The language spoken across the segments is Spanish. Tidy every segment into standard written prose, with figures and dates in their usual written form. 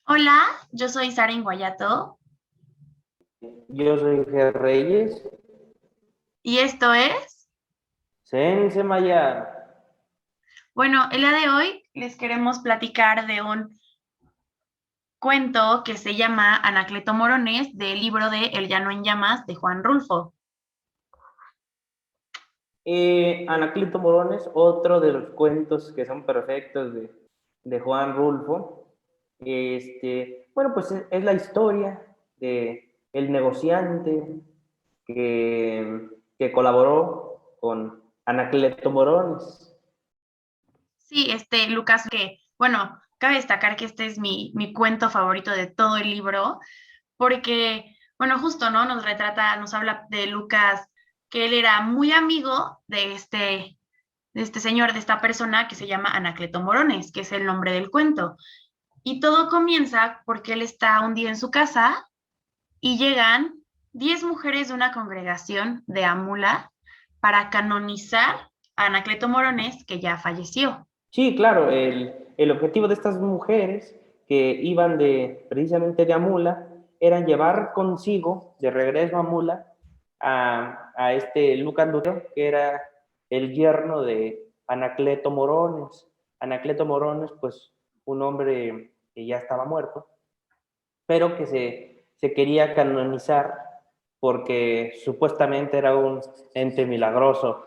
Hola, yo soy Sara Inguayato Yo soy Ger Reyes. y esto es, Sense Maya. bueno, el día de hoy les queremos platicar de un cuento que se llama Anacleto Morones del libro de El llano en llamas de Juan Rulfo. Anacleto Morones, otro de los cuentos que son perfectos de Juan Rulfo. Bueno, pues es la historia de el negociante que colaboró con Anacleto Morones. Sí, Lucas, que, bueno, cabe destacar que este es mi cuento favorito de todo el libro, porque, bueno, justo, ¿no? Nos retrata, nos habla de Lucas, que él era muy amigo de este señor, de esta persona que se llama Anacleto Morones, que es el nombre del cuento. Y todo comienza porque él está un día en su casa y llegan 10 mujeres de una congregación de Amula para canonizar a Anacleto Morones, que ya falleció. Sí, claro, el objetivo de estas mujeres que iban precisamente de Amula era llevar consigo de regreso a Amula a este Lucas Lutero, que era el yerno de Anacleto Morones. Anacleto Morones, pues un hombre que ya estaba muerto, pero que se quería canonizar porque supuestamente era un ente milagroso.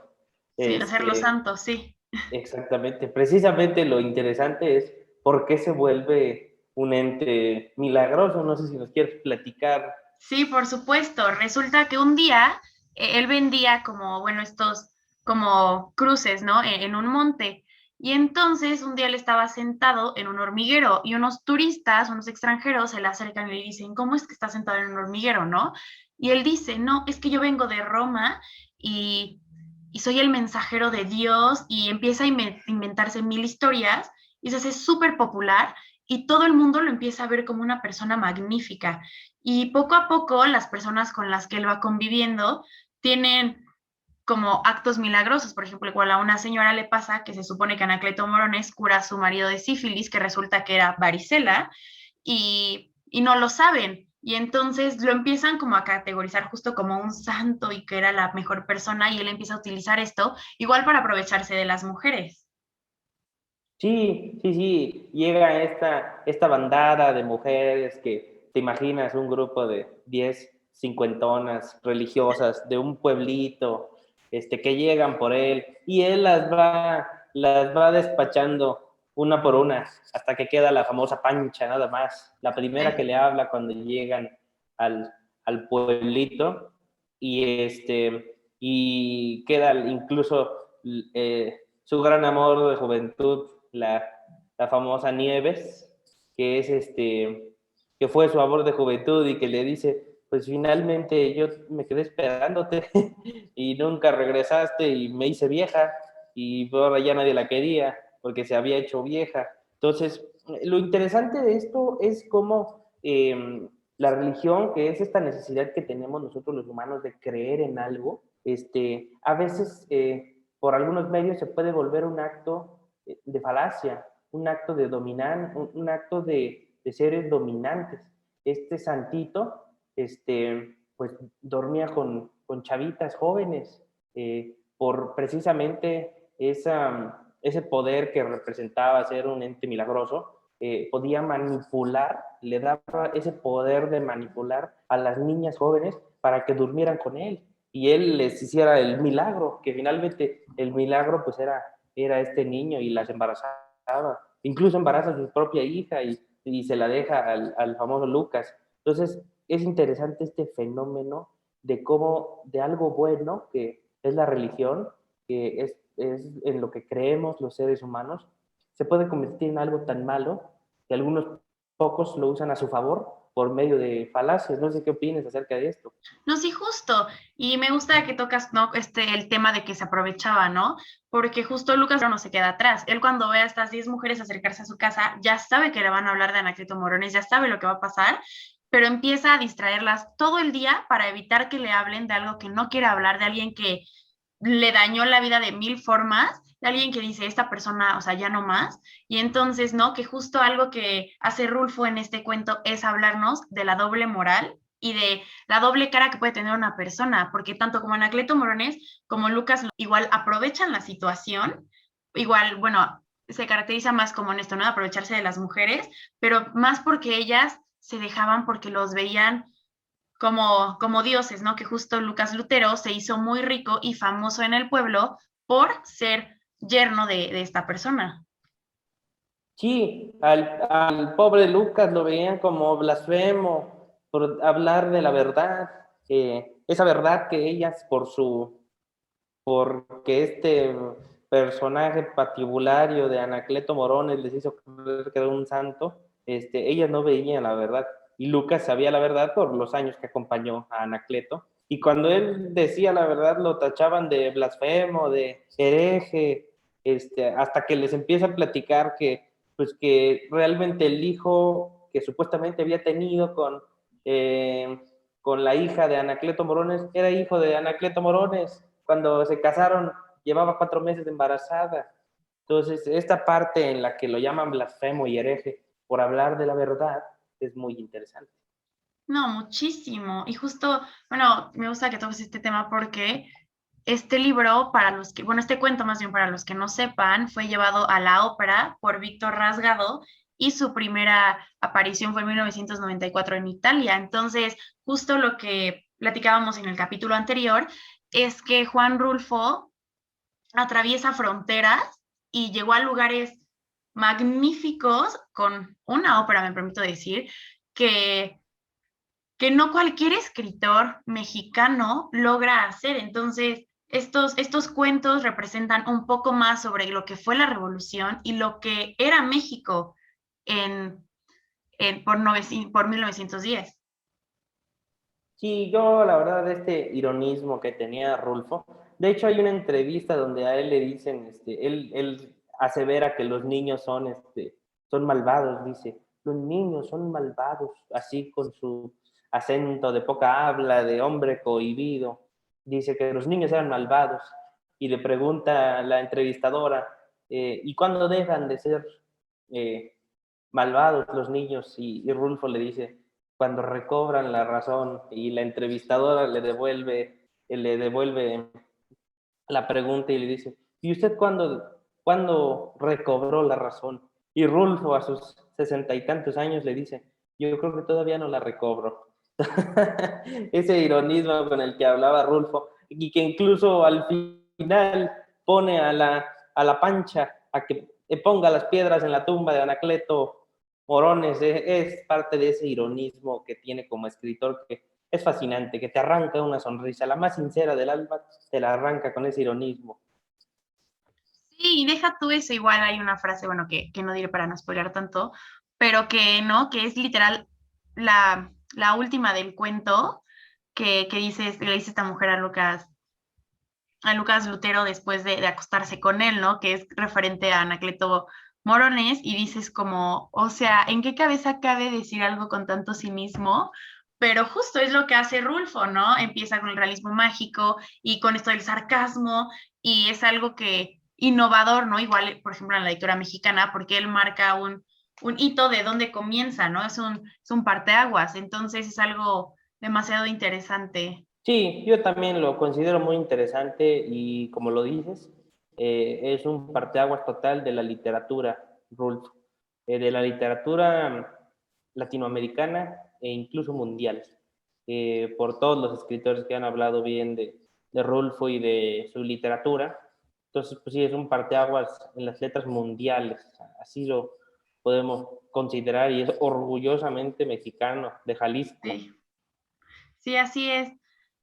Sí, hacerlo Este, santo, sí. Exactamente. Precisamente lo interesante es por qué se vuelve un ente milagroso. No sé si nos quieres platicar. Sí, por supuesto. Resulta que un día él vendía como, bueno, estos como cruces, ¿no? En un monte. Y entonces un día él estaba sentado en un hormiguero y unos turistas, unos extranjeros, se le acercan y le dicen, ¿cómo es que está sentado en un hormiguero, no? Y él dice, no, es que yo vengo de Roma y, y soy el mensajero de Dios y empieza a inventarse mil historias y se hace súper popular y todo el mundo lo empieza a ver como una persona magnífica. Y poco a poco las personas con las que él va conviviendo tienen como actos milagrosos. Por ejemplo, igual a una señora le pasa que se supone que Anacleto Morones cura a su marido de sífilis, que resulta que era varicela, y no lo saben. Y entonces lo empiezan como a categorizar justo como un santo y que era la mejor persona y él empieza a utilizar esto igual para aprovecharse de las mujeres. Sí, sí, sí. Llega esta bandada de mujeres que te imaginas un grupo de 10 cincuentonas religiosas de un pueblito, que llegan por él y él las va despachando una por una hasta que queda la famosa Pancha nada más, la primera que Sí. le habla cuando llegan al, al pueblito y queda incluso su gran amor de juventud, la famosa Nieves, que es que fue su amor de juventud y que le dice, pues finalmente yo me quedé esperándote y nunca regresaste y me hice vieja y ahora ya nadie la quería porque se había hecho vieja. Entonces, lo interesante de esto es cómo la religión, que es esta necesidad que tenemos nosotros los humanos de creer en algo, a veces por algunos medios se puede volver un acto de falacia, un acto de dominar, un acto de seres dominantes. Este santito, pues dormía con chavitas jóvenes por precisamente ese poder que representaba ser un ente milagroso, podía manipular, le daba ese poder de manipular a las niñas jóvenes para que durmieran con él y él les hiciera el milagro, que finalmente el milagro pues era este niño y las embarazaba, incluso embaraza a su propia hija y se la deja al famoso Lucas. Entonces es interesante este fenómeno de cómo de algo bueno que es la religión, que es en lo que creemos los seres humanos, se puede convertir en algo tan malo que algunos pocos lo usan a su favor por medio de falacias. No sé qué opinas acerca de esto. No, sí, justo. Y me gusta que tocas, ¿no? El tema de que se aprovechaba, ¿no? Porque justo Lucas no se queda atrás. Él cuando ve a estas 10 mujeres acercarse a su casa, ya sabe que le van a hablar de Anacleto Morones, ya sabe lo que va a pasar, pero empieza a distraerlas todo el día para evitar que le hablen de algo que no quiere hablar, de alguien le dañó la vida de mil formas, de alguien que dice, esta persona, o sea, ya no más. Y entonces, ¿no? Que justo algo que hace Rulfo en este cuento es hablarnos de la doble moral y de la doble cara que puede tener una persona, porque tanto como Anacleto Morones como Lucas igual aprovechan la situación, igual, bueno, se caracteriza más como en esto, ¿no? Aprovecharse de las mujeres, pero más porque ellas se dejaban porque los veían como dioses, ¿no? Que justo Lucas Lutero se hizo muy rico y famoso en el pueblo por ser yerno de esta persona. Sí, al pobre Lucas lo veían como blasfemo por hablar de la verdad, esa verdad que ellas porque este personaje patibulario de Anacleto Morones les hizo creer que era un santo, ellas no veían la verdad. Y Lucas sabía la verdad por los años que acompañó a Anacleto. Y cuando él decía la verdad, lo tachaban de blasfemo, de hereje, hasta que les empieza a platicar pues que realmente el hijo que supuestamente había tenido con la hija de Anacleto Morones era hijo de Anacleto Morones. Cuando se casaron, llevaba 4 meses de embarazada. Entonces, esta parte en la que lo llaman blasfemo y hereje por hablar de la verdad es muy interesante. No, muchísimo. Y justo, bueno, me gusta que toques este tema porque este libro, para los que, bueno, este cuento más bien para los que no sepan, fue llevado a la ópera por Víctor Rasgado y su primera aparición fue en 1994 en Italia. Entonces, justo lo que platicábamos en el capítulo anterior es que Juan Rulfo atraviesa fronteras y llegó a lugares magníficos con una ópera, me permito decir, que no cualquier escritor mexicano logra hacer. Entonces, estos cuentos representan un poco más sobre lo que fue la revolución y lo que era México en, por 1910. Sí, yo la verdad de este ironismo que tenía Rulfo, de hecho hay una entrevista donde a él le dicen, él asevera que los niños son malvados, dice, los niños son malvados, así con su acento de poca habla, de hombre cohibido, dice que los niños eran malvados y le pregunta la entrevistadora, ¿y cuándo dejan de ser eh, malvados los niños? Y Rulfo le dice, cuando recobran la razón, y la entrevistadora le devuelve la pregunta y le dice, ¿y usted cuándo recobró la razón? Y Rulfo a sus 60 y tantos años le dice, yo creo que todavía no la recobro. Ese ironismo con el que hablaba Rulfo, y que incluso al final pone a la Pancha a que ponga las piedras en la tumba de Anacleto Morones, es parte de ese ironismo que tiene como escritor, que es fascinante, que te arranca una sonrisa, la más sincera del alma te la arranca con ese ironismo. Sí, y deja tú eso, igual hay una frase, bueno, que no diré para no spoiler tanto, pero que no, que es literal la última del cuento que dice, le dice esta mujer a Lucas Lutero después de acostarse con él, ¿no? Que es referente a Anacleto Morones y dices como, o sea, ¿en qué cabeza cabe decir algo con tanto cinismo? Pero justo es lo que hace Rulfo, ¿no? Empieza con el realismo mágico y con esto del sarcasmo y es algo que innovador, ¿no? Igual, por ejemplo, en la lectura mexicana, porque él marca un hito de dónde comienza, ¿no? Es un parteaguas, entonces es algo demasiado interesante. Sí, yo también lo considero muy interesante y como lo dices, es un parteaguas total de la literatura, Rulfo, de la literatura latinoamericana e incluso mundial, por todos los escritores que han hablado bien de Rulfo y de su literatura. Entonces, pues sí, es un parteaguas en las letras mundiales, así lo podemos considerar y es orgullosamente mexicano, de Jalisco. Sí. Sí, así es.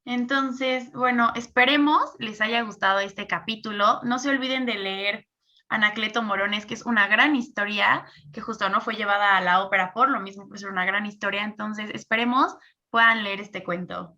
Entonces, bueno, esperemos les haya gustado este capítulo. No se olviden de leer Anacleto Morones, que es una gran historia, que justo no fue llevada a la ópera por lo mismo, pues es una gran historia. Entonces, esperemos puedan leer este cuento.